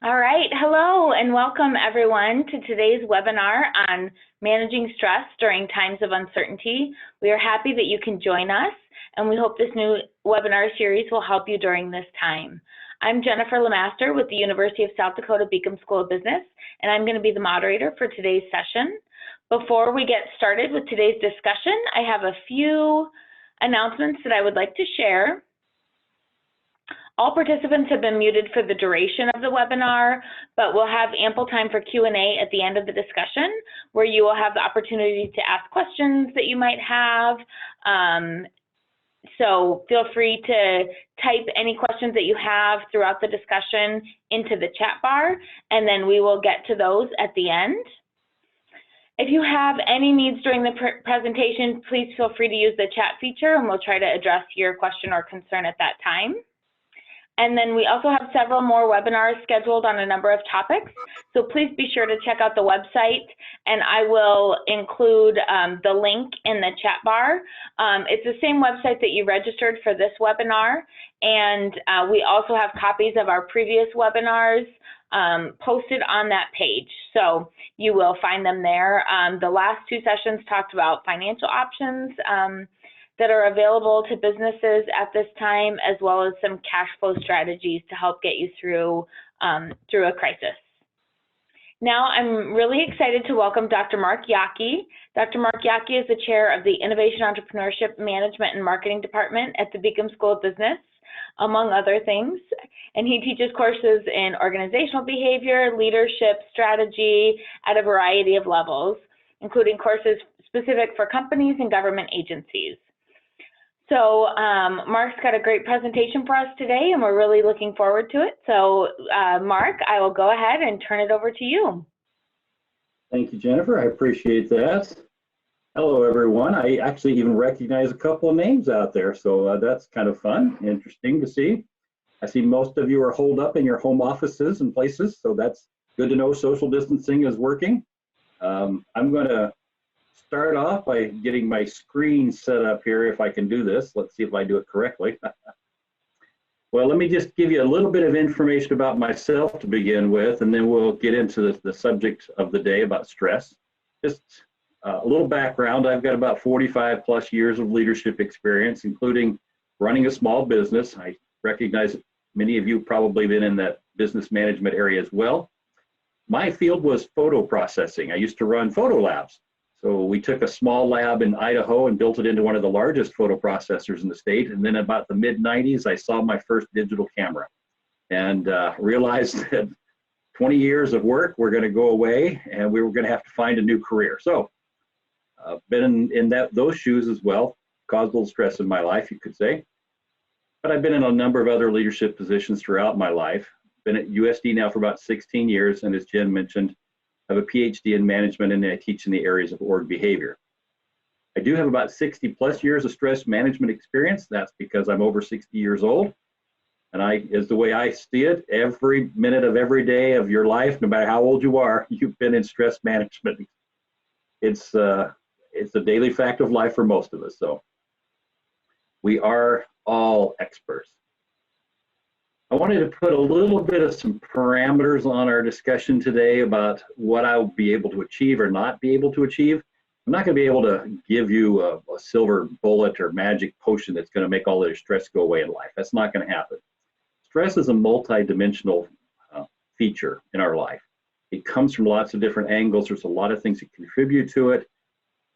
All right, hello and welcome everyone to today's webinar on managing stress during times of uncertainty. We are happy that you can join us and we hope this new webinar series will help you during this time. I'm Jennifer Lemaster with the University of South Dakota Beacom School of Business, and I'm going to be the moderator for today's session. Before we get started with today's discussion, I have a few announcements that I would like to share. All participants have been muted for the duration of the webinar, but we'll have ample time for Q&A at the end of the discussion, where you will have the opportunity to ask questions that you might have. So feel free to type any questions that you have throughout the discussion into the chat bar, and then we will get to those at the end. If you have any needs during the presentation, please feel free to use the chat feature, and we'll try to address your question or concern at that time. And then we also have several more webinars scheduled on a number of topics. So please be sure to check out the website, and I will include the link in the chat bar. It's the same website that you registered for this webinar, and we also have copies of our previous webinars posted on that page. So you will find them there. The last two sessions talked about financial options that are available to businesses at this time, as well as some cash flow strategies to help get you through a crisis. Now, I'm really excited to welcome Dr. Mark Yockey. Dr. Mark Yockey is the chair of the Innovation, Entrepreneurship, Management, and Marketing Department at the Beacom School of Business, among other things. And he teaches courses in organizational behavior, leadership, strategy at a variety of levels, including courses specific for companies and government agencies. So Mark's got a great presentation for us today, and we're really looking forward to it. So Mark, I will go ahead and turn it over to you. Thank you, Jennifer. I appreciate that. Hello, everyone. I actually even recognize a couple of names out there, so that's kind of fun, interesting to see. I see most of you are holed up in your home offices and places, so that's good to know social distancing is working. I'm going to start off by getting my screen set up here, if I can do this. Let's see if I do it correctly. Well, let me just give you a little bit of information about myself to begin with, and then we'll get into the subject of the day about stress. Just a little background. I've got about 45 plus years of leadership experience, including running a small business. I recognize many of you probably been in that business management area as well. My field was photo processing. I used to run photo labs. So we took a small lab in Idaho and built it into one of the largest photo processors in the state. And then about the mid-90s, I saw my first digital camera and realized that 20 years of work were going to go away and we were going to have to find a new career. So I've been in those shoes as well, caused a little stress in my life, you could say. But I've been in a number of other leadership positions throughout my life. Been at USD now for about 16 years, and as Jen mentioned, I have a PhD in management, and I teach in the areas of org behavior. I do have about 60 plus years of stress management experience. That's because I'm over 60 years old. And as the way I see it, every minute of every day of your life, no matter how old you are, you've been in stress management. It's a daily fact of life for most of us. So we are all experts. I wanted to put a little bit of some parameters on our discussion today about what I'll be able to achieve or not be able to achieve. I'm not going to be able to give you a silver bullet or magic potion that's going to make all your stress go away in life. That's not going to happen. Stress is a multi-dimensional feature in our life. It comes from lots of different angles. There's a lot of things that contribute to it.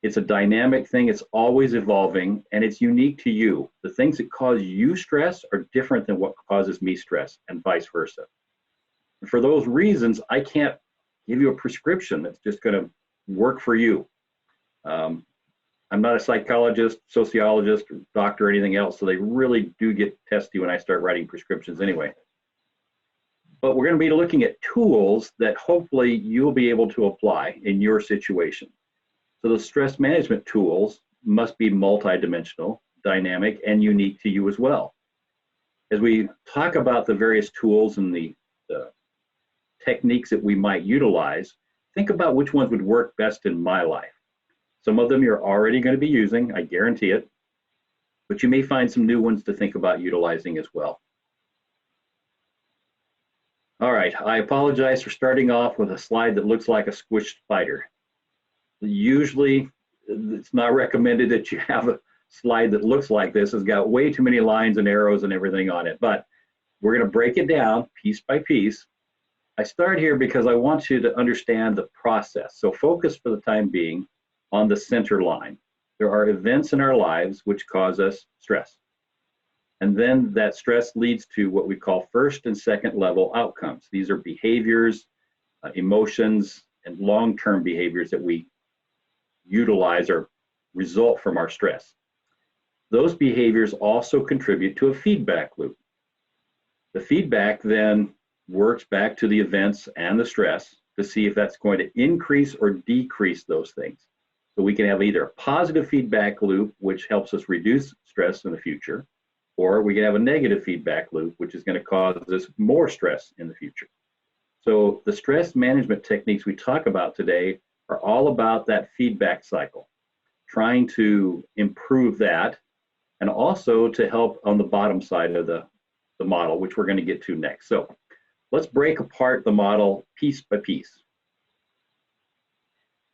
It's a dynamic thing. It's always evolving, and it's unique to you. The things that cause you stress are different than what causes me stress, and vice versa. And for those reasons, I can't give you a prescription that's just going to work for you. I'm not a psychologist, sociologist, or doctor, or anything else, so they really do get testy when I start writing prescriptions anyway. But we're going to be looking at tools that hopefully you'll be able to apply in your situation. So the stress management tools must be multidimensional, dynamic, and unique to you as well. As we talk about the various tools and the techniques that we might utilize, think about which ones would work best in my life. Some of them you're already going to be using, I guarantee it, but you may find some new ones to think about utilizing as well. All right, I apologize for starting off with a slide that looks like a squished spider. Usually, it's not recommended that you have a slide that looks like this. It's got way too many lines and arrows and everything on it, but we're going to break it down piece by piece. I start here because I want you to understand the process. So focus for the time being on the center line. There are events in our lives which cause us stress. And then that stress leads to what we call first and second level outcomes. These are behaviors, emotions, and long-term behaviors that we utilize or result from our stress. Those behaviors also contribute to a feedback loop. The feedback then works back to the events and the stress to see if that's going to increase or decrease those things. So we can have either a positive feedback loop, which helps us reduce stress in the future, or we can have a negative feedback loop, which is going to cause us more stress in the future. So the stress management techniques we talk about today are all about that feedback cycle, trying to improve that, and also to help on the bottom side of the model, which we're going to get to next. So let's break apart the model piece by piece.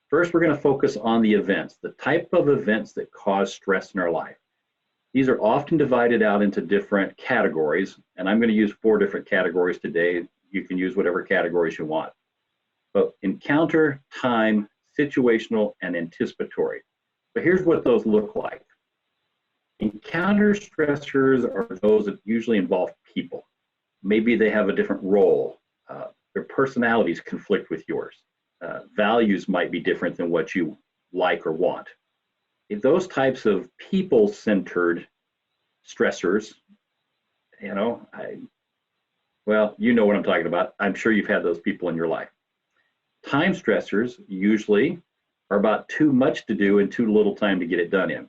First, we're going to focus on the events, the type of events that cause stress in our life. These are often divided out into different categories, and I'm going to use 4 different categories today. You can use whatever categories you want. But encounter, time, situational, and anticipatory. But here's what those look like. Encounter stressors are those that usually involve people. Maybe they have a different role. Their personalities conflict with yours. Values might be different than what you like or want. If those types of people-centered stressors, well, you know what I'm talking about. I'm sure you've had those people in your life. Time stressors usually are about too much to do and too little time to get it done in.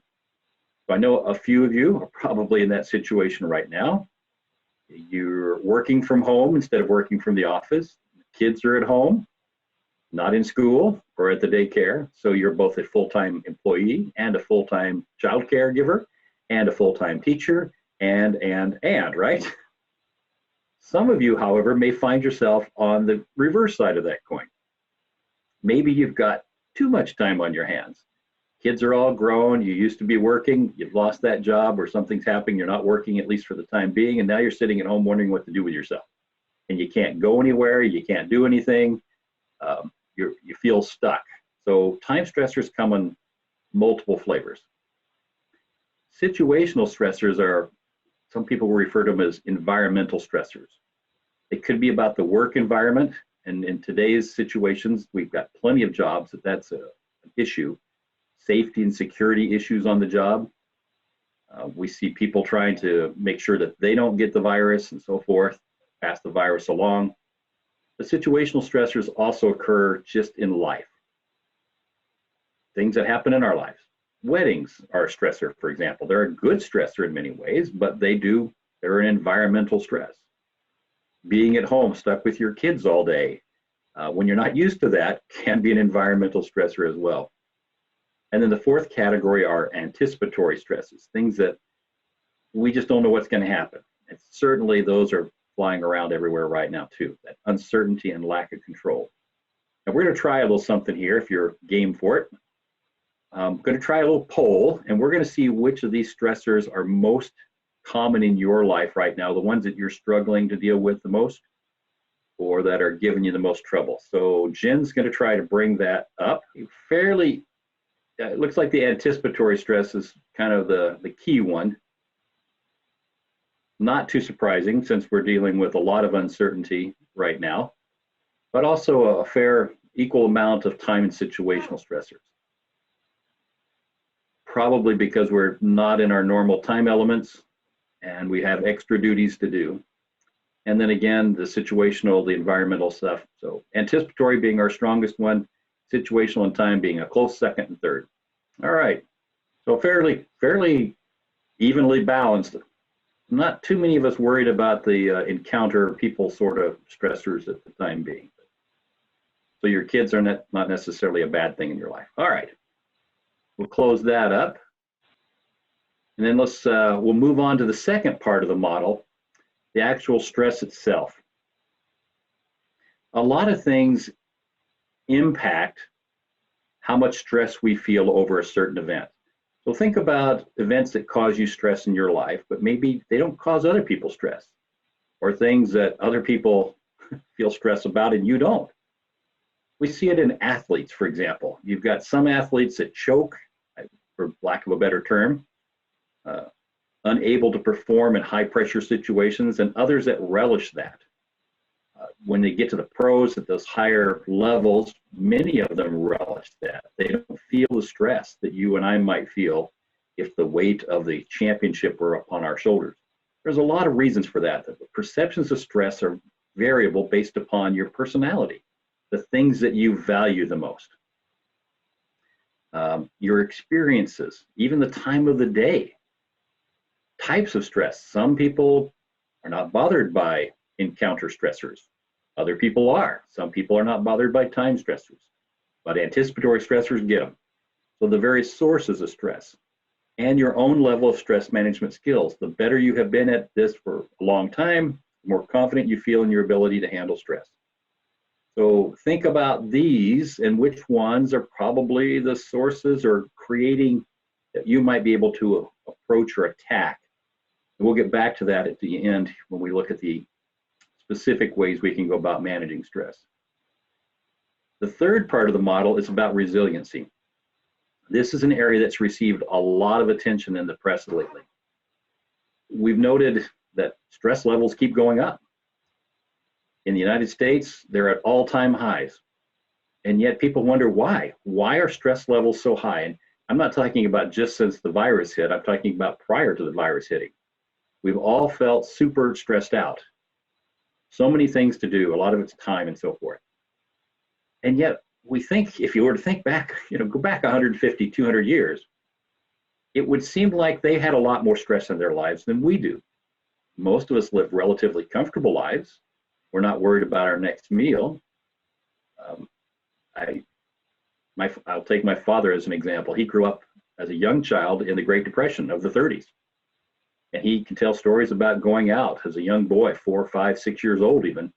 So I know a few of you are probably in that situation right now. You're working from home instead of working from the office. Kids are at home, not in school or at the daycare. So you're both a full-time employee and a full-time child caregiver and a full-time teacher and, right? Some of you, however, may find yourself on the reverse side of that coin. Maybe you've got too much time on your hands. Kids are all grown, you used to be working, you've lost that job or something's happening, you're not working at least for the time being, and now you're sitting at home wondering what to do with yourself. And you can't go anywhere, you can't do anything, you feel stuck. So time stressors come in multiple flavors. Situational stressors are, some people will refer to them as environmental stressors. It could be about the work environment, and in today's situations, we've got plenty of jobs that's an issue. Safety and security issues on the job. We see people trying to make sure that they don't get the virus and so forth, pass the virus along. The situational stressors also occur just in life. Things that happen in our lives. Weddings are a stressor, for example. They're a good stressor in many ways, but they're an environmental stress. Being at home, stuck with your kids all day, when you're not used to that, can be an environmental stressor as well. And then the 4th category are anticipatory stresses, things that we just don't know what's going to happen. And certainly those are flying around everywhere right now too, that uncertainty and lack of control. And we're going to try a little something here if you're game for it. I'm going to try a little poll, and we're going to see which of these stressors are most common in your life right now, the ones that you're struggling to deal with the most or that are giving you the most trouble. So Jen's going to try to bring that up. It looks like the anticipatory stress is kind of the key one. Not too surprising since we're dealing with a lot of uncertainty right now, but also a fair equal amount of time and situational stressors. Probably because we're not in our normal time elements and we have extra duties to do. And then again, the situational, the environmental stuff. So anticipatory being our strongest one, situational and time being a close second and third. All right, so fairly evenly balanced. Not too many of us worried about the encounter people sort of stressors at the time being. So your kids are not necessarily a bad thing in your life. All right, we'll close that up. And then we'll move on to the second part of the model, the actual stress itself. a lot of things impact how much stress we feel over a certain event. So think about events that cause you stress in your life, but maybe they don't cause other people stress, or things that other people feel stress about and you don't. We see it in athletes, for example. You've got some athletes that choke, for lack of a better term, unable to perform in high pressure situations, and others that relish that. When they get to the pros at those higher levels, many of them relish that. They don't feel the stress that you and I might feel if the weight of the championship were upon our shoulders. There's a lot of reasons for that. The perceptions of stress are variable based upon your personality, the things that you value the most, your experiences, even the time of the day, types of stress. Some people are not bothered by encounter stressors. Other people are. Some people are not bothered by time stressors, but anticipatory stressors get them. So the various sources of stress and your own level of stress management skills. The better you have been at this for a long time, the more confident you feel in your ability to handle stress. So think about these and which ones are probably the sources or creating that you might be able to approach or attack. And we'll get back to that at the end when we look at the specific ways we can go about managing stress. The third part of the model is about resiliency. This is an area that's received a lot of attention in the press lately. We've noted that stress levels keep going up. In the United States, they're at all-time highs. And yet people wonder why. Why are stress levels so high? And I'm not talking about just since the virus hit, I'm talking about prior to the virus hitting. We've all felt super stressed out. So many things to do, a lot of it's time and so forth. And yet we think, if you were to think back, go back 150, 200 years, it would seem like they had a lot more stress in their lives than we do. Most of us live relatively comfortable lives. We're not worried about our next meal. I'll take my father as an example. He grew up as a young child in the Great Depression of the 30s. And he can tell stories about going out as a young boy, 4, 5, 6 years old even,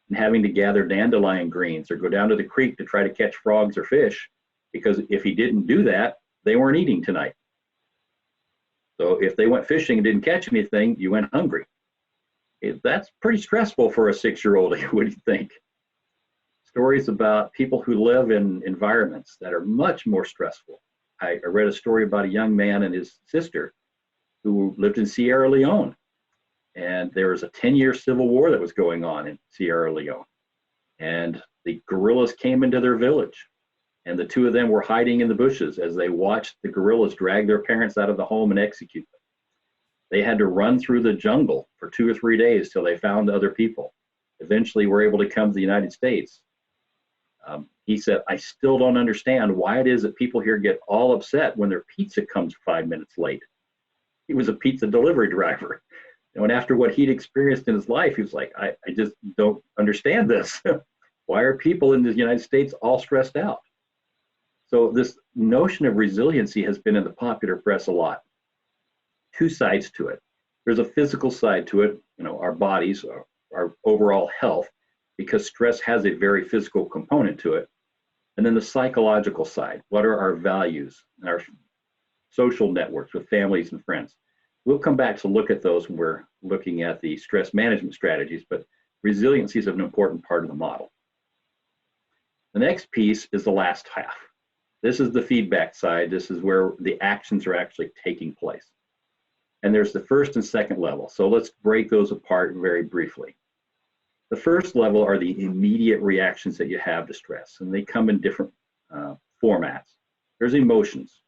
and having to gather dandelion greens or go down to the creek to try to catch frogs or fish, because if he didn't do that, they weren't eating tonight. So if they went fishing and didn't catch anything, you went hungry. That's pretty stressful for a 6-year-old, what do you think? Stories about people who live in environments that are much more stressful. I read a story about a young man and his sister who lived in Sierra Leone. And there was a 10-year civil war that was going on in Sierra Leone. And the guerrillas came into their village. And the two of them were hiding in the bushes as they watched the guerrillas drag their parents out of the home and execute them. They had to run through the jungle for 2 or 3 days till they found other people. Eventually were able to come to the United States. He said, I still don't understand why it is that people here get all upset when their pizza comes 5 minutes late. He was a pizza delivery driver. And after what he'd experienced in his life, he was like, I just don't understand this. Why are people in the United States all stressed out? So this notion of resiliency has been in the popular press a lot. Two sides to it. There's a physical side to it, our bodies, our overall health, because stress has a very physical component to it. And then the psychological side. What are our values and our social networks with families and friends? We'll come back to look at those when we're looking at the stress management strategies, but resiliency is an important part of the model. The next piece is the last half. This is the feedback side. This is where the actions are actually taking place. And there's the first and second level. So let's break those apart very briefly. The first level are the immediate reactions that you have to stress, and they come in different formats. There's emotions.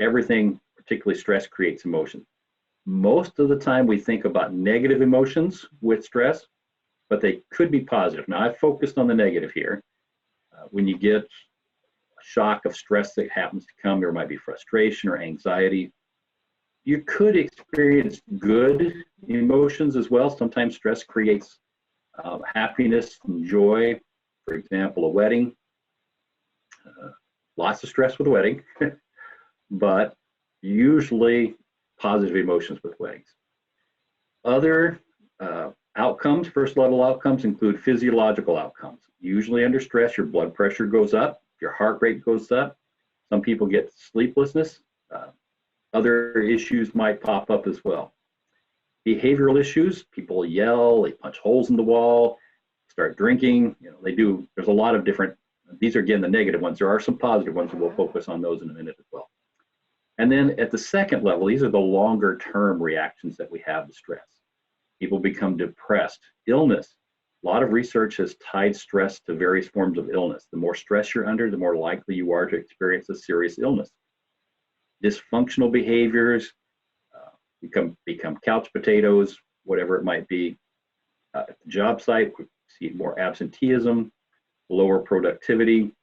Everything, particularly stress, creates emotion. Most of the time we think about negative emotions with stress, but they could be positive. Now I've focused on the negative here. When you get a shock of stress that happens to come, there might be frustration or anxiety. You could experience good emotions as well. Sometimes stress creates happiness and joy. For example, a wedding. Lots of stress with a wedding, but usually positive emotions with weddings. Other Outcomes, first level outcomes include physiological outcomes. Usually under stress, your blood pressure goes up, your heart rate goes up. Some people get sleeplessness. Other issues might pop up as well. Behavioral issues, people yell, they punch holes in the wall, start drinking, there's a lot of different, these are again the negative ones. There are some positive ones, and we'll focus on those in a minute as well. And then at the second level, these are the longer term reactions that we have to stress. People become depressed, illness. A lot of research has tied stress to various forms of illness. The more stress you're under, the more likely you are to experience a serious illness. Dysfunctional behaviors, become couch potatoes, whatever it might be. At the job site, we see more absenteeism, lower productivity,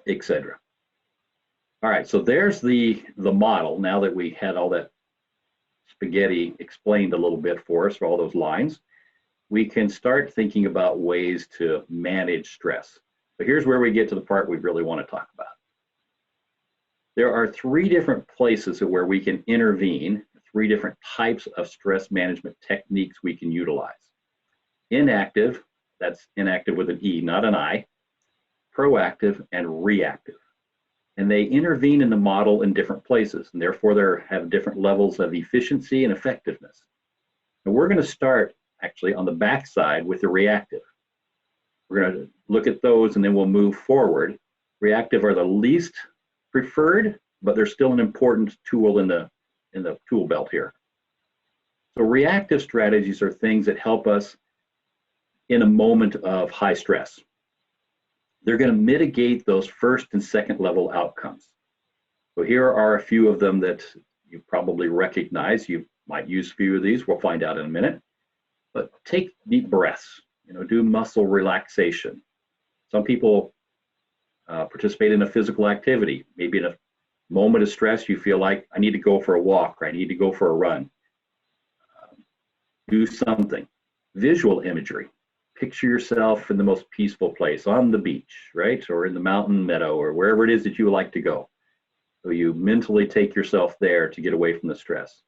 etc. All right, so there's the model. Now that we had all that spaghetti explained a little bit for us, for all those lines, we can start thinking about ways to manage stress. But here's where we get to the part we really want to talk about. There are 3 different places where we can intervene, 3 different types of stress management techniques we can utilize. Inactive, that's inactive with an E, not an I, proactive, and reactive. And they intervene in the model in different places, and therefore they have different levels of efficiency and effectiveness. And we're going to start actually on the back side with the reactive. We're going to look at those and then we'll move forward. Reactive are the least preferred, but they're still an important tool in the tool belt here. So reactive strategies are things that help us in a moment of high stress. They're going to mitigate those first and second level outcomes. So here are a few of them that you probably recognize. You might use a few of these. We'll find out in a minute. But take deep breaths. Do muscle relaxation. Some people participate in a physical activity. Maybe in a moment of stress, you feel like I need to go for a walk or I need to go for a run. Do something. Visual imagery. Picture yourself in the most peaceful place, on the beach, right? Or in the mountain meadow, or wherever it is that you would like to go. So you mentally take yourself there to get away from the stress.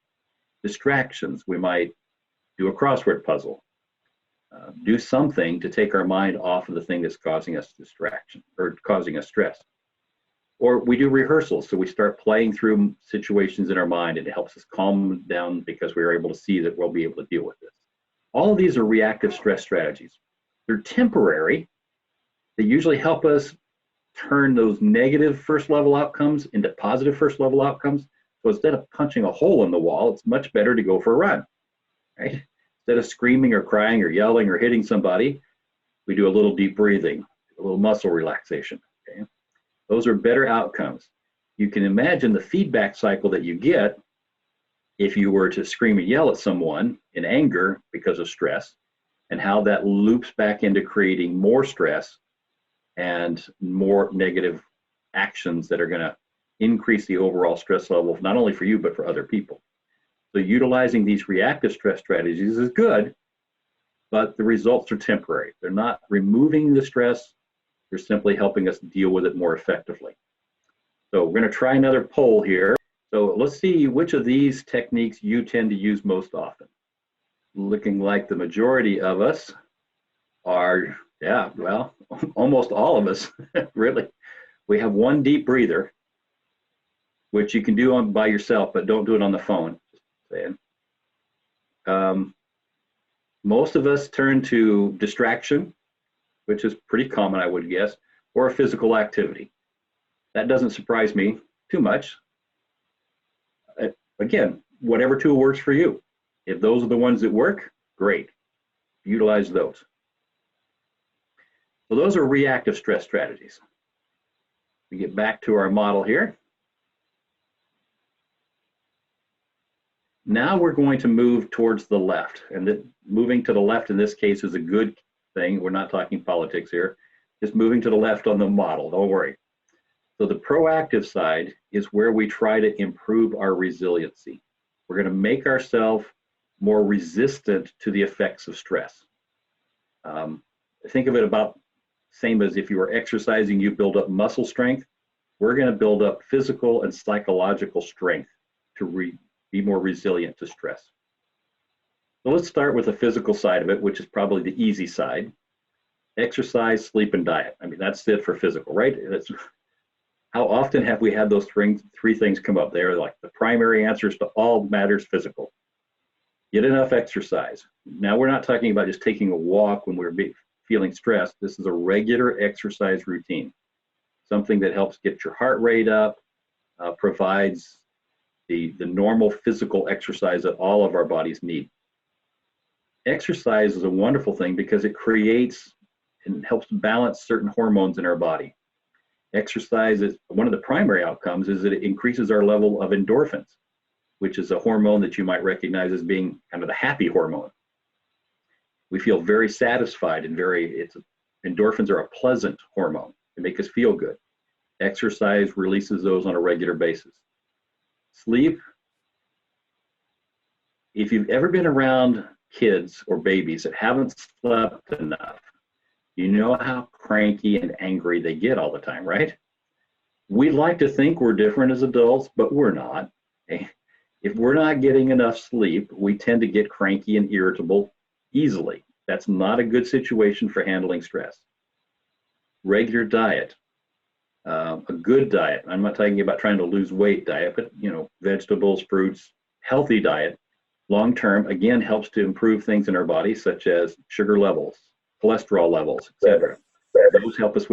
Distractions. We might do a crossword puzzle. Do something to take our mind off of the thing that's causing us distraction or causing us stress. Or we do rehearsals, so we start playing through situations in our mind, and it helps us calm down because we're able to see that we'll be able to deal with this. All of these are reactive stress strategies. They're temporary. They usually help us turn those negative first level outcomes into positive first level outcomes. So instead of punching a hole in the wall, it's much better to go for a run, right? Instead of screaming or crying or yelling or hitting somebody, we do a little deep breathing, a little muscle relaxation, okay? Those are better outcomes. You can imagine the feedback cycle that you get if you were to scream and yell at someone in anger because of stress, and how that loops back into creating more stress and more negative actions that are going to increase the overall stress level, not only for you, but for other people. So utilizing these reactive stress strategies is good, but the results are temporary. They're not removing the stress, they're simply helping us deal with it more effectively. So we're going to try another poll here. So let's see which of these techniques you tend to use most often. Looking like the majority of us are, yeah, well, almost all of us, really. We have one deep breather, which you can do by yourself, but don't do it on the phone. Just saying. Most of us turn to distraction, which is pretty common, I would guess, or a physical activity. That doesn't surprise me too much. Again, whatever tool works for you. If those are the ones that work, great. Utilize those. So those are reactive stress strategies. We get back to our model here. Now we're going to move towards the left, and moving to the left in this case is a good thing. We're not talking politics here. Just moving to the left on the model, don't worry. So the proactive side is where we try to improve our resiliency. We're going to make ourselves more resistant to the effects of stress. Think of it about same as if you were exercising, you build up muscle strength. We're going to build up physical and psychological strength to be more resilient to stress. So let's start with the physical side of it, which is probably the easy side. Exercise, sleep, and diet. I mean, that's it for physical, right? How often have we had those three things come up? They're like the primary answers to all matters physical. Get enough exercise. Now, we're not talking about just taking a walk when we're feeling stressed. This is a regular exercise routine, something that helps get your heart rate up, provides the normal physical exercise that all of our bodies need. Exercise is a wonderful thing because it creates and helps balance certain hormones in our body. Exercise is one of the primary outcomes is that it increases our level of endorphins, which is a hormone that you might recognize as being kind of the happy hormone. We feel very satisfied and endorphins are a pleasant hormone. They make us feel good. Exercise releases those on a regular basis. Sleep. If you've ever been around kids or babies that haven't slept enough, you know how cranky and angry they get all the time, right? We like to think we're different as adults, but we're not. Okay? If we're not getting enough sleep, we tend to get cranky and irritable easily. That's not a good situation for handling stress. Regular diet, a good diet. I'm not talking about trying to lose weight diet, but vegetables, fruits, healthy diet, long-term, again, helps to improve things in our body, such as sugar levels, cholesterol levels, etc. Those help us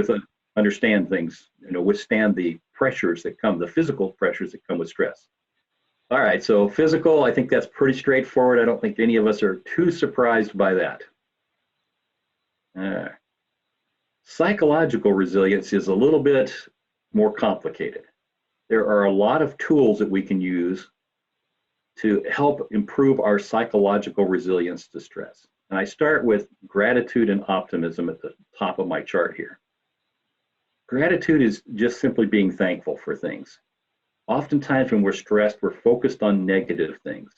understand things, withstand the pressures that come, the physical pressures that come with stress. All right, so physical, I think that's pretty straightforward. I don't think any of us are too surprised by that. Psychological resilience is a little bit more complicated. There are a lot of tools that we can use to help improve our psychological resilience to stress. And I start with gratitude and optimism at the top of my chart here. Gratitude is just simply being thankful for things. Oftentimes when we're stressed, we're focused on negative things.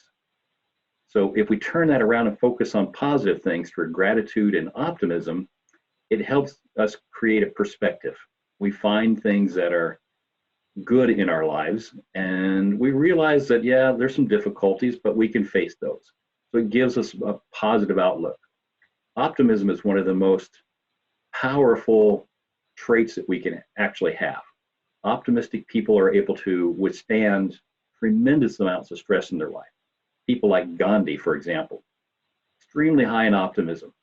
So if we turn that around and focus on positive things through gratitude and optimism, it helps us create a perspective. We find things that are good in our lives, and we realize that, yeah, there's some difficulties, but we can face those. So it gives us a positive outlook. Optimism is one of the most powerful traits that we can actually have. Optimistic people are able to withstand tremendous amounts of stress in their life. People like Gandhi, for example, extremely high in optimism.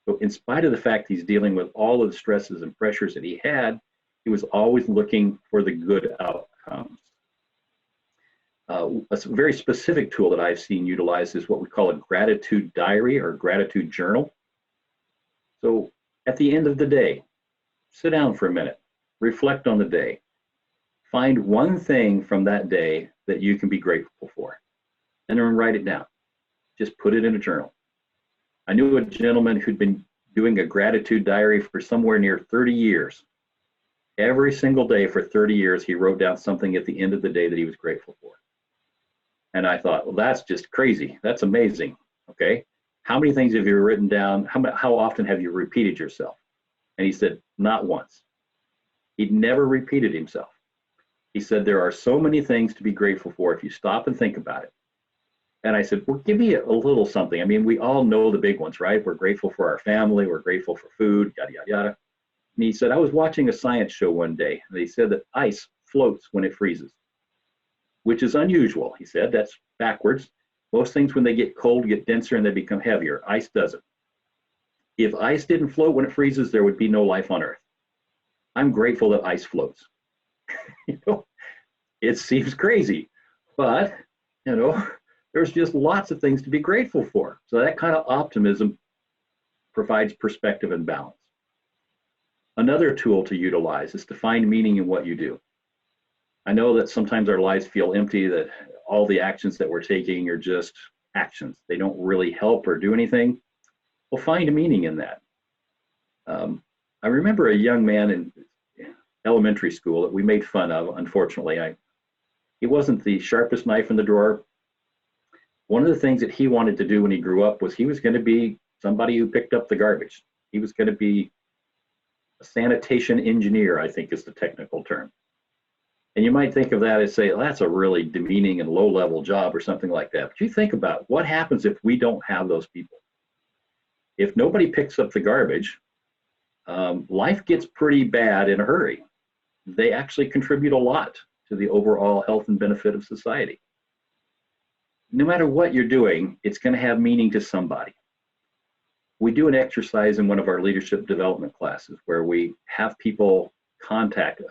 So in spite of the fact he's dealing with all of the stresses and pressures that he had, he was always looking for the good outcomes. A very specific tool that I've seen utilized is what we call a gratitude diary or gratitude journal. So at the end of the day, sit down for a minute, reflect on the day, find one thing from that day that you can be grateful for, and then write it down. Just put it in a journal. I knew a gentleman who'd been doing a gratitude diary for somewhere near 30 years. Every single day for 30 years, he wrote down something at the end of the day that he was grateful for. And I thought, well, that's just crazy. That's amazing. Okay. How many things have you written down? How often have you repeated yourself? And he said, not once. He'd never repeated himself. He said, there are so many things to be grateful for if you stop and think about it. And I said, well, give me a little something. I mean, we all know the big ones, right? We're grateful for our family. We're grateful for food, yada, yada, yada. And he said, I was watching a science show one day, and they said that ice floats when it freezes, which is unusual. He said, that's backwards. Most things, when they get cold, get denser and they become heavier. Ice doesn't. If ice didn't float when it freezes, there would be no life on Earth. I'm grateful that ice floats. It seems crazy, but, there's just lots of things to be grateful for. So that kind of optimism provides perspective and balance. Another tool to utilize is to find meaning in what you do. I know that sometimes our lives feel empty, that all the actions that we're taking are just actions. They don't really help or do anything. Well, find meaning in that. I remember a young man in elementary school that we made fun of, unfortunately. He wasn't the sharpest knife in the drawer. One of the things that he wanted to do when he grew up was he was going to be somebody who picked up the garbage. He was going to be a sanitation engineer, I think is the technical term. And you might think of that as say, well, that's a really demeaning and low-level job or something like that. But you think about what happens if we don't have those people. If nobody picks up the garbage, life gets pretty bad in a hurry. They actually contribute a lot to the overall health and benefit of society. No matter what you're doing, it's going to have meaning to somebody. We do an exercise in one of our leadership development classes where we have people contact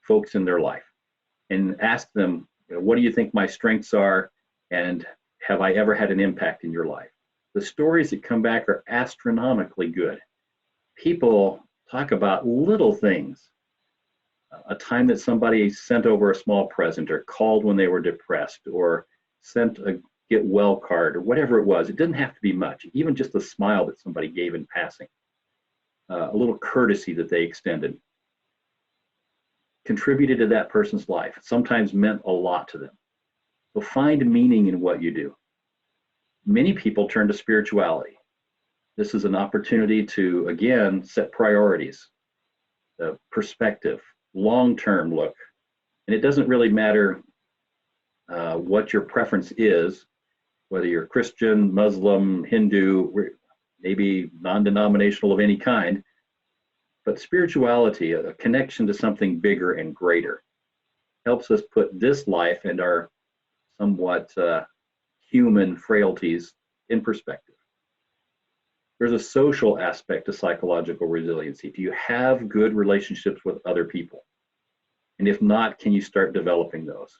folks in their life and ask them, what do you think my strengths are, and have I ever had an impact in your life? The stories that come back are astronomically good. People talk about little things. A time that somebody sent over a small present or called when they were depressed or sent a get well card or whatever it was. It didn't have to be much, even just a smile that somebody gave in passing, a little courtesy that they extended, contributed to that person's life, sometimes meant a lot to them. So find meaning in what you do. Many people turn to spirituality. This is an opportunity to, again, set priorities, perspective, long-term look. And it doesn't really matter what your preference is, whether you're Christian, Muslim, Hindu, maybe non-denominational of any kind, but spirituality, a connection to something bigger and greater, helps us put this life and our somewhat human frailties in perspective. There's a social aspect to psychological resiliency. Do you have good relationships with other people? And if not, can you start developing those?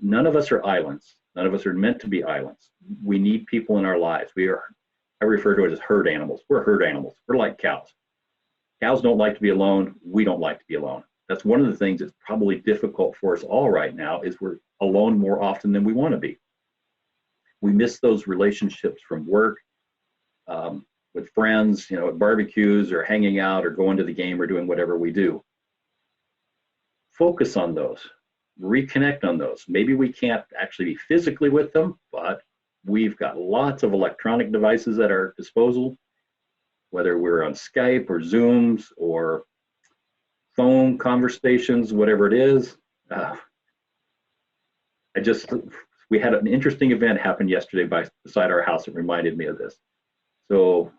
None of us are islands. None of us are meant to be islands. We need people in our lives. I refer to it as herd animals. We're herd animals. We're like cows. Cows don't like to be alone. We don't like to be alone. That's one of the things that's probably difficult for us all right now, is we're alone more often than we want to be. We miss those relationships from work, with friends, at barbecues or hanging out or going to the game or doing whatever we do. Focus on those, reconnect on those. Maybe we can't actually be physically with them, but we've got lots of electronic devices at our disposal, whether we're on Skype or Zooms or phone conversations, whatever it is. We had an interesting event happen yesterday beside our house that reminded me of this. So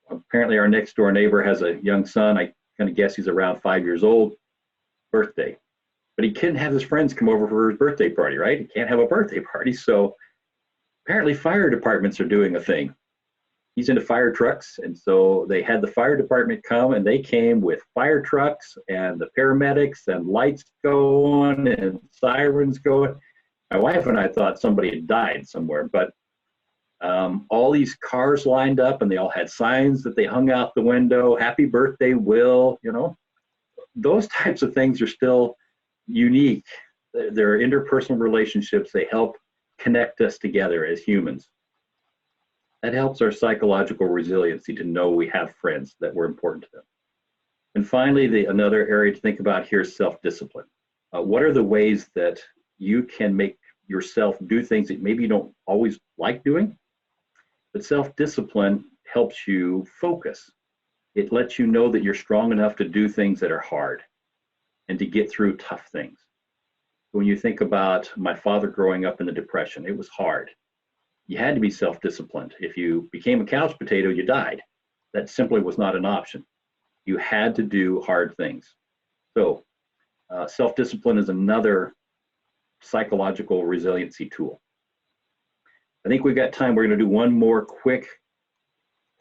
apparently our next door neighbor has a young son. I kind of guess he's around 5 years old, birthday. But he couldn't have his friends come over for his birthday party, right? He can't have a birthday party. So apparently fire departments are doing a thing. He's into fire trucks. And so they had the fire department come, and they came with fire trucks and the paramedics and lights going and sirens going. My wife and I thought somebody had died somewhere, but all these cars lined up, and they all had signs that they hung out the window, happy birthday, Will, Those types of things are still unique. They're interpersonal relationships. They help connect us together as humans. That helps our psychological resiliency to know we have friends that were important to them. And finally, another area to think about here is self-discipline. What are the ways that you can make yourself do things that maybe you don't always like doing? But self-discipline helps you focus. It lets you know that you're strong enough to do things that are hard and to get through tough things. When you think about my father growing up in the Depression, it was hard. You had to be self-disciplined. If you became a couch potato, you died. That simply was not an option. You had to do hard things. So self-discipline is another psychological resiliency tool. I think we've got time. We're going to do one more quick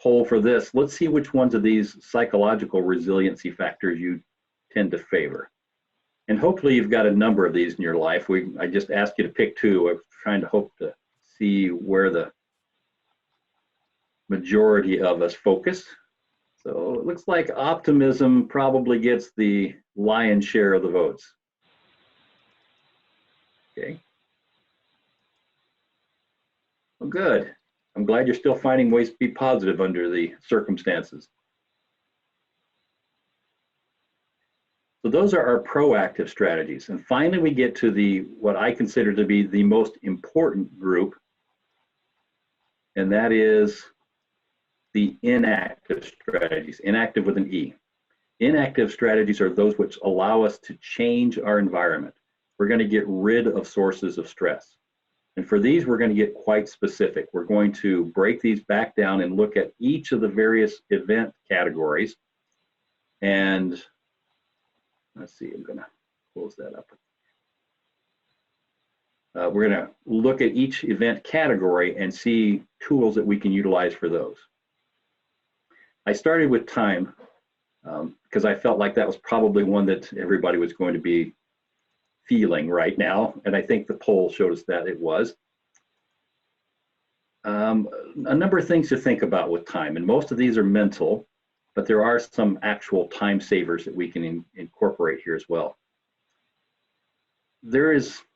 poll for this. Let's see which ones of these psychological resiliency factors you tend to favor. And hopefully you've got a number of these in your life. I just asked you to pick two. I'm trying to hope to see where the majority of us focus. So it looks like optimism probably gets the lion's share of the votes. Okay. Well, good. I'm glad you're still finding ways to be positive under the circumstances. So those are our proactive strategies. And finally, we get to what I consider to be the most important group, and that is the inactive strategies, inactive with an E. Inactive strategies are those which allow us to change our environment. We're going to get rid of sources of stress. And for these, we're going to get quite specific. We're going to break these back down and look at each of the various event categories. And let's see, I'm going to close that up. We're going to look at each event category and see tools that we can utilize for those. I started with time because I felt like that was probably one that everybody was going to be feeling right now, and I think the poll showed us that it was. A number of things to think about with time, and most of these are mental, but there are some actual time savers that we can incorporate here as well.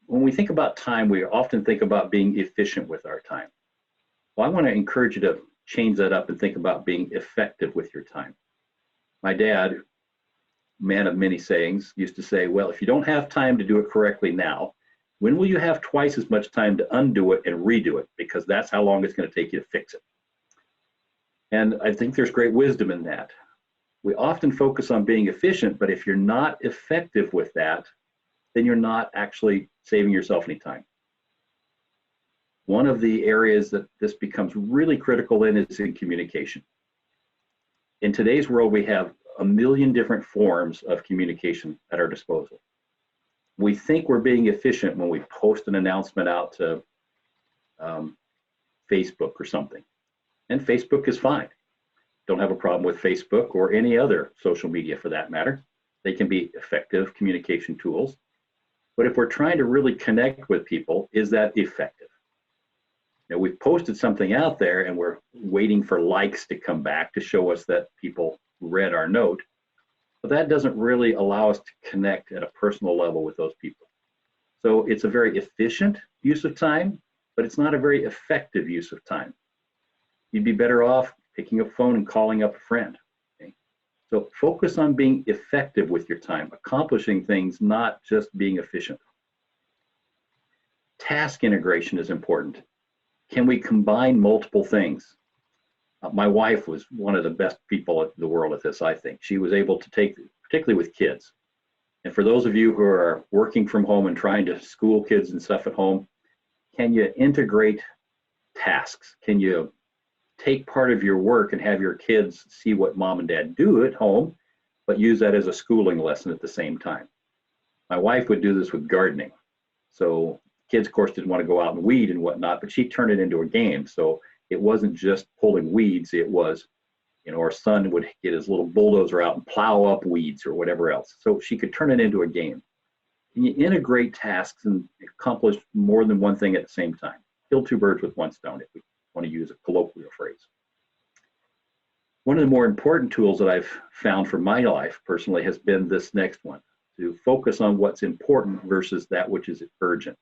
When we think about time, we often think about being efficient with our time. Well, I want to encourage you to change that up and think about being effective with your time. My dad, man of many sayings, used to say, well, if you don't have time to do it correctly now, when will you have twice as much time to undo it and redo it? Because that's how long it's going to take you to fix it. And I think there's great wisdom in that. We often focus on being efficient, but if you're not effective with that, then you're not actually saving yourself any time. One of the areas that this becomes really critical in is in communication. In today's world, we have a million different forms of communication at our disposal. We think we're being efficient when we post an announcement out to Facebook or something. And Facebook is fine. Don't have a problem with Facebook or any other social media for that matter. They can be effective communication tools. But if we're trying to really connect with people, is that effective? Now, we've posted something out there and we're waiting for likes to come back to show us that people read our note, but that doesn't really allow us to connect at a personal level with those people. So it's a very efficient use of time, but it's not a very effective use of time. You'd be better off picking up a phone and calling up a friend. Okay? So focus on being effective with your time, accomplishing things, not just being efficient. Task integration is important. Can we combine multiple things? My wife was one of the best people in the world at this, I think. She was able to take, particularly with kids. And for those of you who are working from home and trying to school kids and stuff at home, can you integrate tasks? Can you take part of your work and have your kids see what mom and dad do at home, but use that as a schooling lesson at the same time? My wife would do this with gardening. So kids, of course, didn't want to go out and weed and whatnot, but she turned it into a game. So it wasn't just pulling weeds. It was, our son would get his little bulldozer out and plow up weeds or whatever else. So she could turn it into a game. And you integrate tasks and accomplish more than one thing at the same time. Kill two birds with one stone, if we want to use a colloquial phrase. One of the more important tools that I've found for my life personally has been this next one, to focus on what's important versus that which is urgent.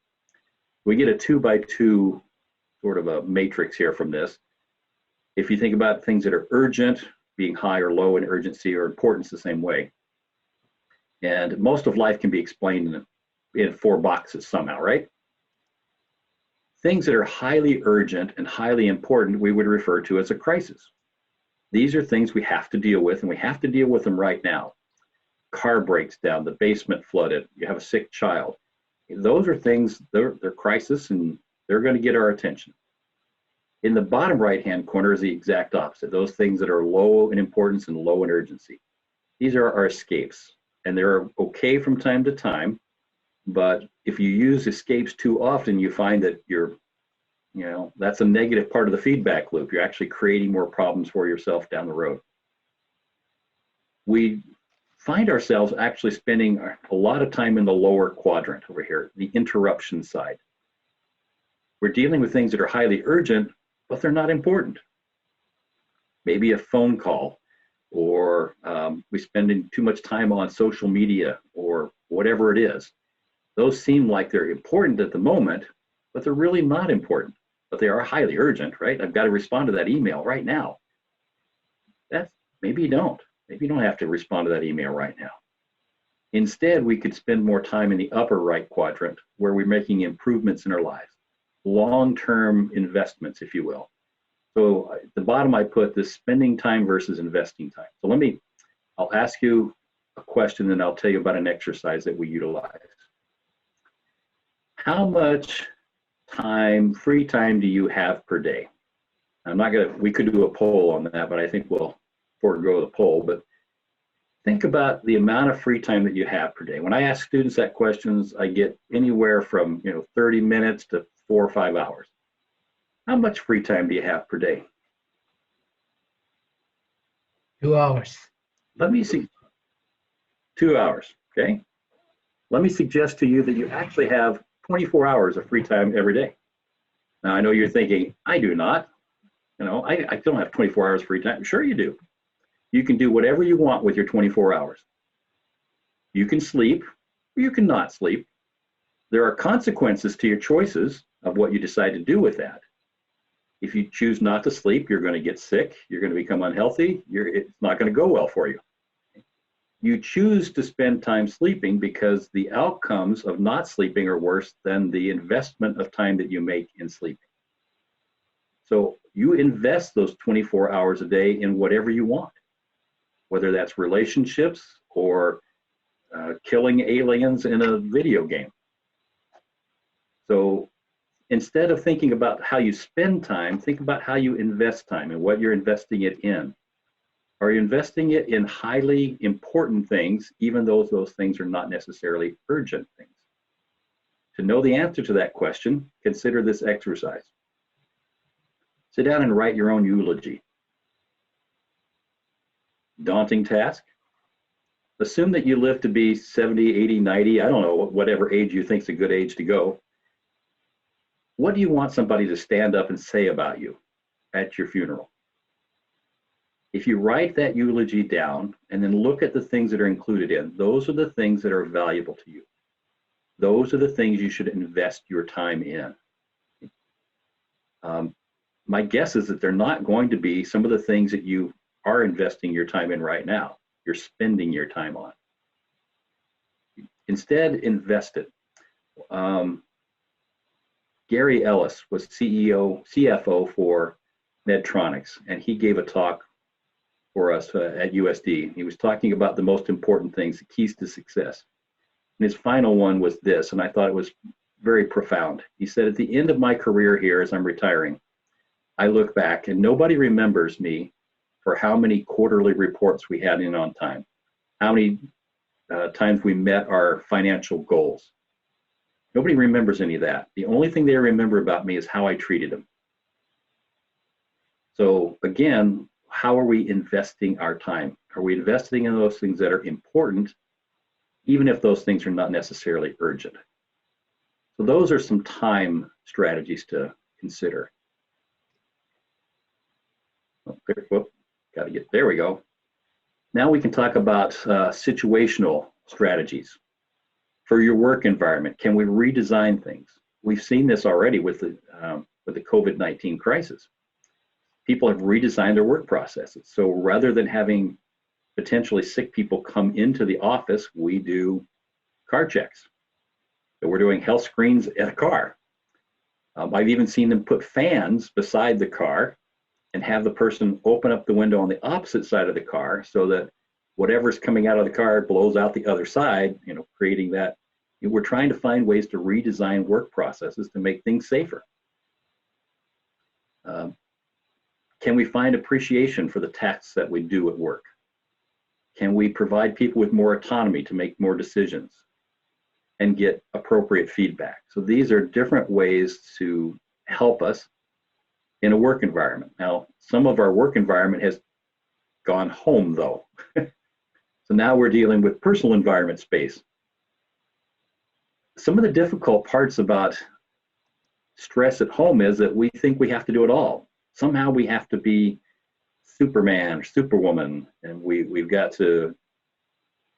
We get a 2x2 sort of a matrix here from this. If you think about things that are urgent, being high or low in urgency or importance the same way. And most of life can be explained in 4 boxes somehow, right? Things that are highly urgent and highly important, we would refer to as a crisis. These are things we have to deal with, and we have to deal with them right now. Car breaks down, the basement flooded, you have a sick child. Those are things, they're crisis, and they're going to get our attention. In the bottom right-hand corner is the exact opposite. Those things that are low in importance and low in urgency. These are our escapes, and they're okay from time to time. But if you use escapes too often, you find that that's a negative part of the feedback loop. You're actually creating more problems for yourself down the road. We find ourselves actually spending a lot of time in the lower quadrant over here, the interruption side. We're dealing with things that are highly urgent, but they're not important. Maybe a phone call, or we're spending too much time on social media, or whatever it is. Those seem like they're important at the moment, but they're really not important. But they are highly urgent, right? I've got to respond to that email right now. Maybe you don't. Maybe you don't have to respond to that email right now. Instead, we could spend more time in the upper right quadrant where we're making improvements in our lives. Long-term investments, if you will. So at the bottom, I put this spending time versus investing time. So I'll ask you a question and I'll tell you about an exercise that we utilize. How much time, free time, do you have per day? I'm not gonna, we could do a poll on that, but I think we'll forego the poll. But think about the amount of free time that you have per day. When I ask students that questions, I get anywhere from 30 minutes to 4 or 5 hours. How much free time do you have per day? 2 hours. Let me see. 2 hours, okay? Let me suggest to you that you actually have 24 hours of free time every day. Now, I know you're thinking, I do not. I don't have 24 hours free time. Sure you do. You can do whatever you want with your 24 hours. You can sleep, or you can not sleep. There are consequences to your choices of what you decide to do with that. If you choose not to sleep, you're going to get sick, you're going to become unhealthy, it's not going to go well for you. You choose to spend time sleeping because the outcomes of not sleeping are worse than the investment of time that you make in sleeping. So you invest those 24 hours a day in whatever you want, whether that's relationships or killing aliens in a video game. So instead of thinking about how you spend time, think about how you invest time and what you're investing it in. Are you investing it in highly important things, even though those things are not necessarily urgent things? To know the answer to that question, consider this exercise. Sit down and write your own eulogy. Daunting task? Assume that you live to be 70, 80, 90, I don't know, whatever age you think is a good age to go. What do you want somebody to stand up and say about you at your funeral? If you write that eulogy down and then look at the things that are included in, those are the things that are valuable to you. Those are the things you should invest your time in. My guess is that they're not going to be some of the things that you are investing your time in right now. You're spending your time on. Instead, invest it. Gary Ellis was CFO for Medtronics, and he gave a talk for us at USD. He was talking about the most important things, the keys to success. And his final one was this, and I thought it was very profound. He said, at the end of my career here, as I'm retiring, I look back and nobody remembers me for how many quarterly reports we had in on time, how many times we met our financial goals. Nobody remembers any of that. The only thing they remember about me is how I treated them. So again, how are we investing our time? Are we investing in those things that are important, even if those things are not necessarily urgent? So those are some time strategies to consider. Whoop, got to get, there we go. Now we can talk about situational strategies. For your work environment, can we redesign things? We've seen this already with the COVID-19 crisis. People have redesigned their work processes. So rather than having potentially sick people come into the office, we do car checks. So we're doing health screens at a car. I've even seen them put fans beside the car and have the person open up the window on the opposite side of the car so that whatever's coming out of the car blows out the other side, creating that. We're trying to find ways to redesign work processes to make things safer. Can we find appreciation for the tasks that we do at work? Can we provide people with more autonomy to make more decisions and get appropriate feedback? So these are different ways to help us in a work environment. Now, some of our work environment has gone home though. So now we're dealing with personal environment space. Some of the difficult parts about stress at home is that we think we have to do it all. Somehow we have to be Superman or Superwoman, and we've got to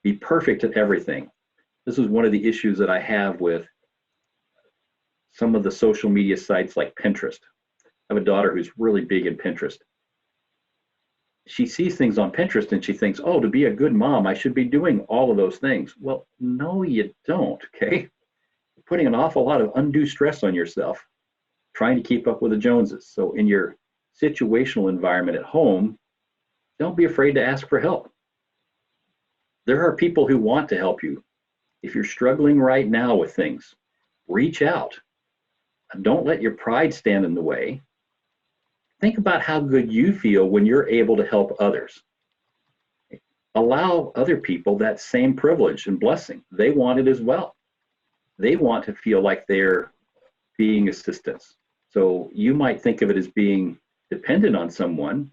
be perfect at everything. This is one of the issues that I have with some of the social media sites like Pinterest. I have a daughter who's really big in Pinterest. She sees things on Pinterest and she thinks, oh, to be a good mom, I should be doing all of those things. Well, no, you don't, okay? You're putting an awful lot of undue stress on yourself trying to keep up with the Joneses. So in your situational environment at home, don't be afraid to ask for help. There are people who want to help you. If you're struggling right now with things, reach out. Don't let your pride stand in the way. Think about how good you feel when you're able to help others. Allow other people that same privilege and blessing. They want it as well. They want to feel like they're being assistance. So you might think of it as being dependent on someone.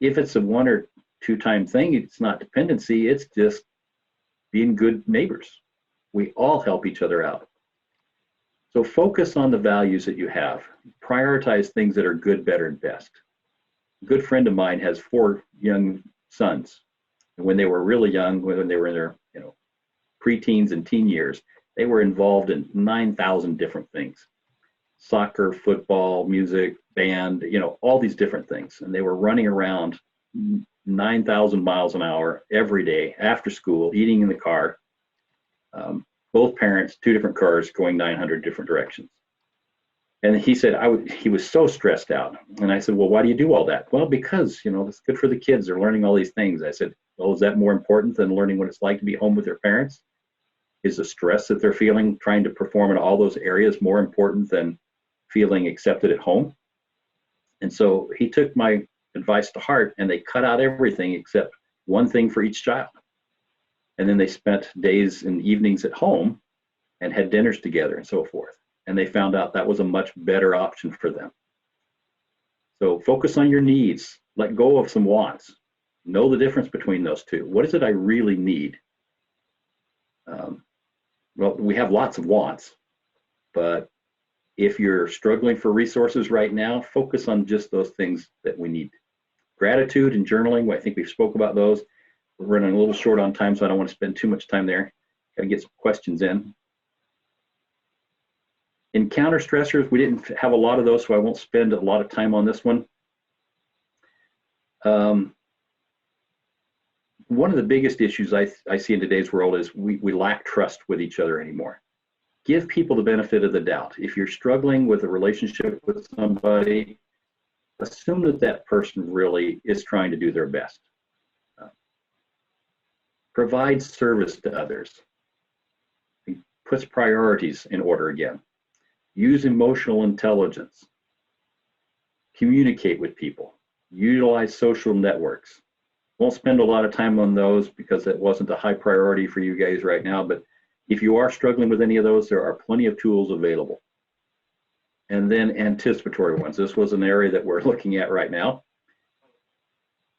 If it's a 1 or 2 time thing, it's not dependency, it's just being good neighbors. We all help each other out. So focus on the values that you have. Prioritize things that are good, better, and best. A good friend of mine has 4 young sons. And when they were really young, when they were in their preteens and teen years, they were involved in 9,000 different things. Soccer, football, music, band, all these different things. And they were running around 9,000 miles an hour every day after school, eating in the car. Both parents, 2 different cars going 900 different directions. And he said, he was so stressed out. And I said, well, why do you do all that? Well, because, it's good for the kids. They're learning all these things. I said, well, is that more important than learning what it's like to be home with their parents? Is the stress that they're feeling trying to perform in all those areas more important than feeling accepted at home? And so he took my advice to heart, and they cut out everything except one thing for each child. And then they spent days and evenings at home and had dinners together and so forth. And they found out that was a much better option for them. So focus on your needs, let go of some wants, know the difference between those two. What is it I really need? Well, we have lots of wants, but if you're struggling for resources right now, focus on just those things that we need. Gratitude and journaling, I think we spoke about those. We're running a little short on time, so I don't want to spend too much time there. Got to get some questions in. Encounter stressors, we didn't have a lot of those, so I won't spend a lot of time on this one. One of the biggest issues I see in today's world is we lack trust with each other anymore. Give people the benefit of the doubt. If you're struggling with a relationship with somebody, assume that that person really is trying to do their best. Provide service to others. Puts priorities in order again. Use emotional intelligence. Communicate with people. Utilize social networks. Won't spend a lot of time on those because it wasn't a high priority for you guys right now, but if you are struggling with any of those, there are plenty of tools available. And then anticipatory ones. This was an area that we're looking at right now.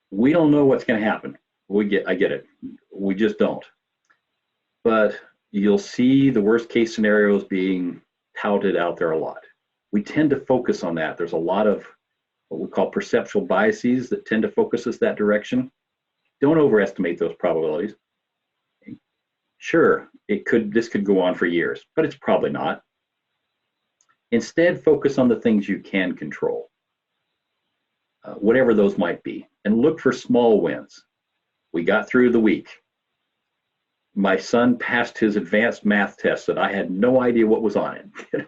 We don't know what's going to happen. I get it. We just don't. But you'll see the worst case scenarios being touted out there a lot. We tend to focus on that. There's a lot of what we call perceptual biases that tend to focus us that direction. Don't overestimate those probabilities. Sure, this could go on for years, but it's probably not. Instead, focus on the things you can control, whatever those might be, and look for small wins. We got through the week. My son passed his advanced math test that I had no idea what was on it.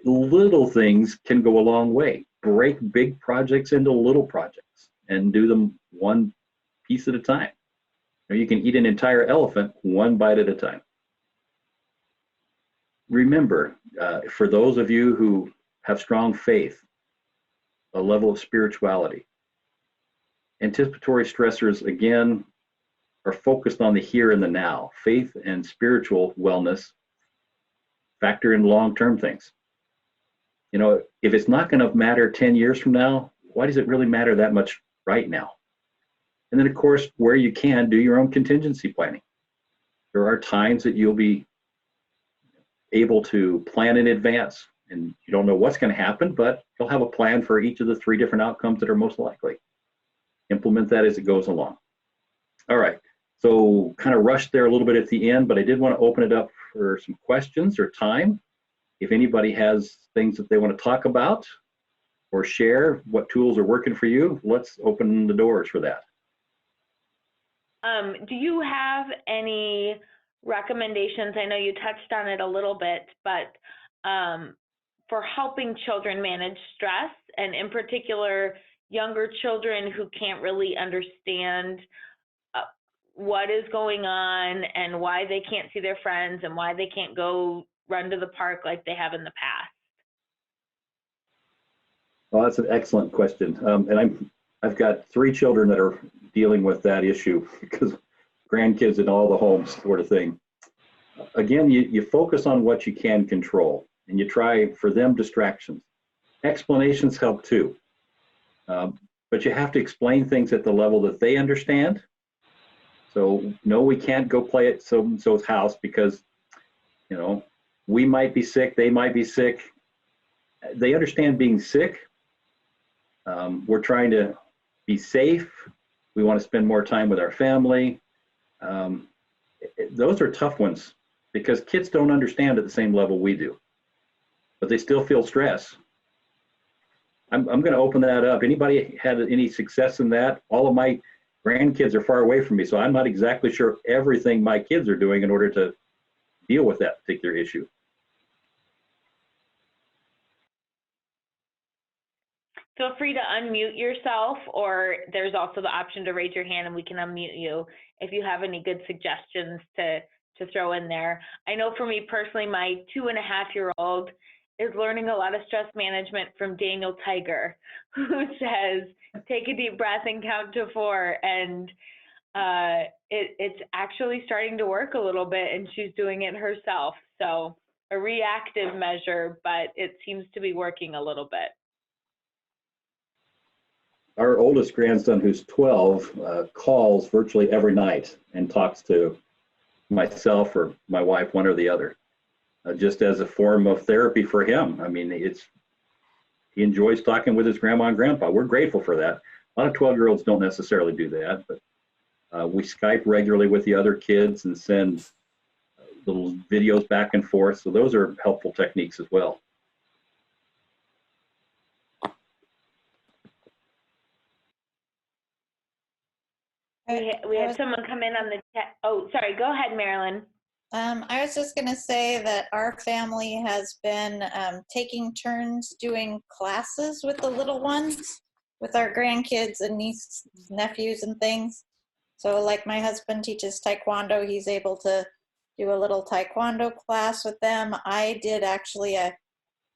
Little things can go a long way. Break big projects into little projects and do them one piece at a time. You can eat an entire elephant one bite at a time. Remember, for those of you who have strong faith, a level of spirituality, anticipatory stressors, again, are focused on the here and the now. Faith and spiritual wellness factor in long-term things. If it's not going to matter 10 years from now, why does it really matter that much right now? And then, of course, where you can, do your own contingency planning. There are times that you'll be able to plan in advance, and you don't know what's going to happen, but you'll have a plan for each of the 3 different outcomes that are most likely. Implement that as it goes along. All right, so kind of rushed there a little bit at the end, but I did want to open it up for some questions or time. If anybody has things that they want to talk about or share what tools are working for you, let's open the doors for that. Do you have any recommendations? I know you touched on it a little bit, but for helping children manage stress, and in particular, younger children who can't really understand what is going on and why they can't see their friends and why they can't go run to the park like they have in the past? Well, that's an excellent question. And I've got 3 children that are dealing with that issue because grandkids in all the homes sort of thing. Again, you focus on what you can control and you try for them distractions. Explanations help too. But you have to explain things at the level that they understand. So no, we can't go play at so-and-so's house because, you know, we might be sick, they might be sick. They understand being sick. We're trying to be safe. We want to spend more time with our family. Those are tough ones because kids don't understand at the same level we do, but they still feel stress. I'm going to open that up. Anybody had any success in that? All of my grandkids are far away from me, so I'm not exactly sure everything my kids are doing in order to deal with that particular issue. Feel free to unmute yourself, or there's also the option to raise your hand and we can unmute you if you have any good suggestions to throw in there. I know for me personally, my 2.5-year-old is learning a lot of stress management from Daniel Tiger, who says, take a deep breath and count to 4. And it's actually starting to work a little bit, and she's doing it herself. So a reactive measure, but it seems to be working a little bit. Our oldest grandson, who's 12, calls virtually every night and talks to myself or my wife, one or the other, just as a form of therapy for him. I mean, he enjoys talking with his grandma and grandpa. We're grateful for that. A lot of 12-year-olds don't necessarily do that, but we Skype regularly with the other kids and send little videos back and forth. So those are helpful techniques as well. We had someone come in on the chat. Oh, sorry. Go ahead, Marilyn. I was just going to say that our family has been taking turns doing classes with the little ones, with our grandkids and nieces, nephews and things. So like my husband teaches Taekwondo, he's able to do a little Taekwondo class with them. I did actually a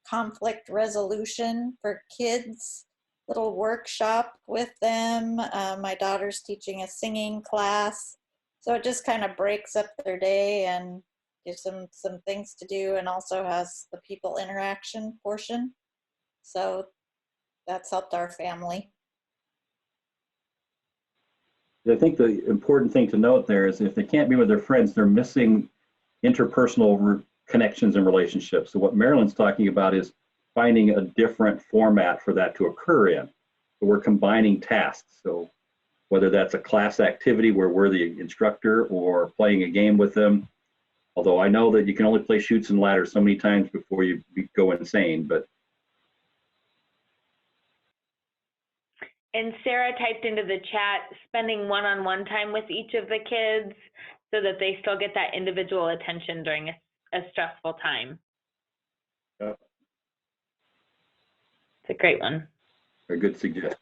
conflict resolution for kids little workshop with them. My daughter's teaching a singing class. So it just kind of breaks up their day and gives them some things to do, and also has the people interaction portion. So that's helped our family. I think the important thing to note there is if they can't be with their friends, they're missing interpersonal connections and relationships. So what Marilyn's talking about is finding a different format for that to occur in. So we're combining tasks. So whether that's a class activity where we're the instructor or playing a game with them, although I know that you can only play chutes and ladders so many times before you go insane, but. And Sarah typed into the chat, spending one-on-one time with each of the kids so that they still get that individual attention during a stressful time. Yeah. It's a great one. A good suggestion.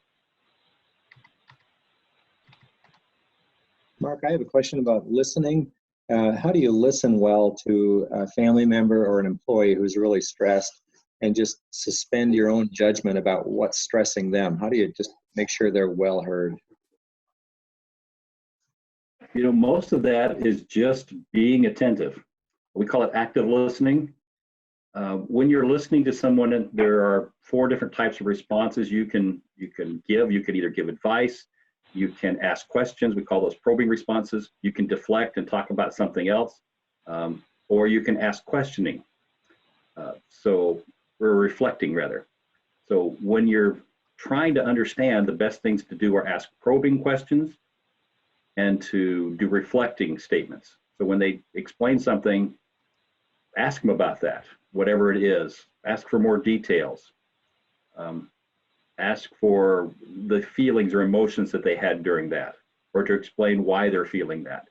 Mark, I have a question about listening. How do you listen well to a family member or an employee who's really stressed and just suspend your own judgment about what's stressing them? How do you just make sure they're well heard? You know, most of that is just being attentive. We call it active listening. When you're listening to someone, there are 4 different types of responses you can give. You can either give advice, you can ask questions. We call those probing responses. You can deflect and talk about something else, or you can ask questioning. So we're reflecting rather. So when you're trying to understand, the best things to do are ask probing questions and to do reflecting statements. So when they explain something, ask them about that, whatever it is. Ask for more details. Ask for the feelings or emotions that they had during that, or to explain why they're feeling that,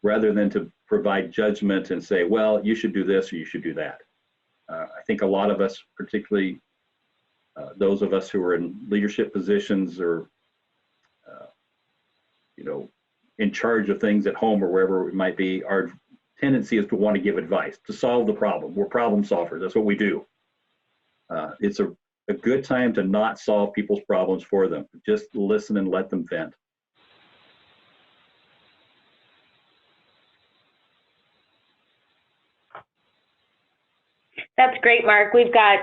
rather than to provide judgment and say, well, you should do this or you should do that. I think a lot of us, particularly those of us who are in leadership positions or, in charge of things at home or wherever it might be, our tendency is to want to give advice, to solve the problem. We're problem solvers. That's what we do. It's a good time to not solve people's problems for them. Just listen and let them vent. That's great, Mark. We've got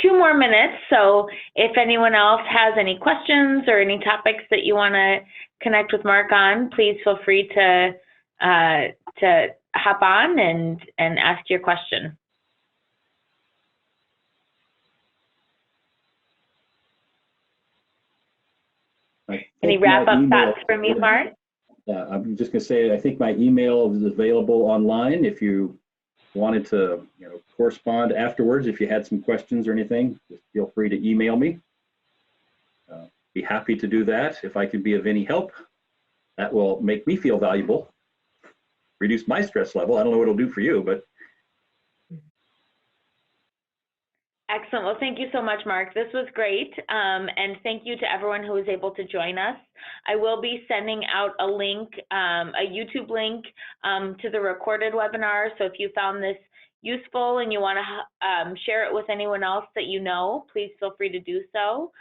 2 more minutes, so if anyone else has any questions or any topics that you want to connect with Mark on, please feel free to hop on and ask your question. Any wrap-up thoughts from you, Mark? I'm just going to say, I think my email is available online if you wanted to, correspond afterwards. If you had some questions or anything, just feel free to email me. Be happy to do that. If I can be of any help, that will make me feel valuable, reduce my stress level. I don't know what it'll do for you, but. Excellent. Well, thank you so much, Mark. This was great. And thank you to everyone who was able to join us. I will be sending out a link, a YouTube link to the recorded webinar. So if you found this useful and you want to share it with anyone else that you know, please feel free to do so.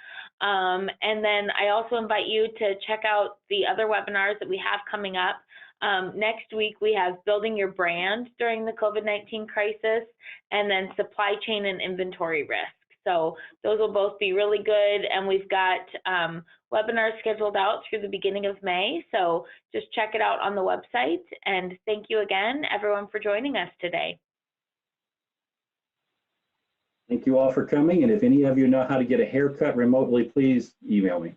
And then I also invite you to check out the other webinars that we have coming up. Next week, we have Building Your Brand During the COVID-19 Crisis, and then Supply Chain and Inventory Risk. So those will both be really good, and we've got webinars scheduled out through the beginning of May, so just check it out on the website, and thank you again, everyone, for joining us today. Thank you all for coming, and if any of you know how to get a haircut remotely, please email me.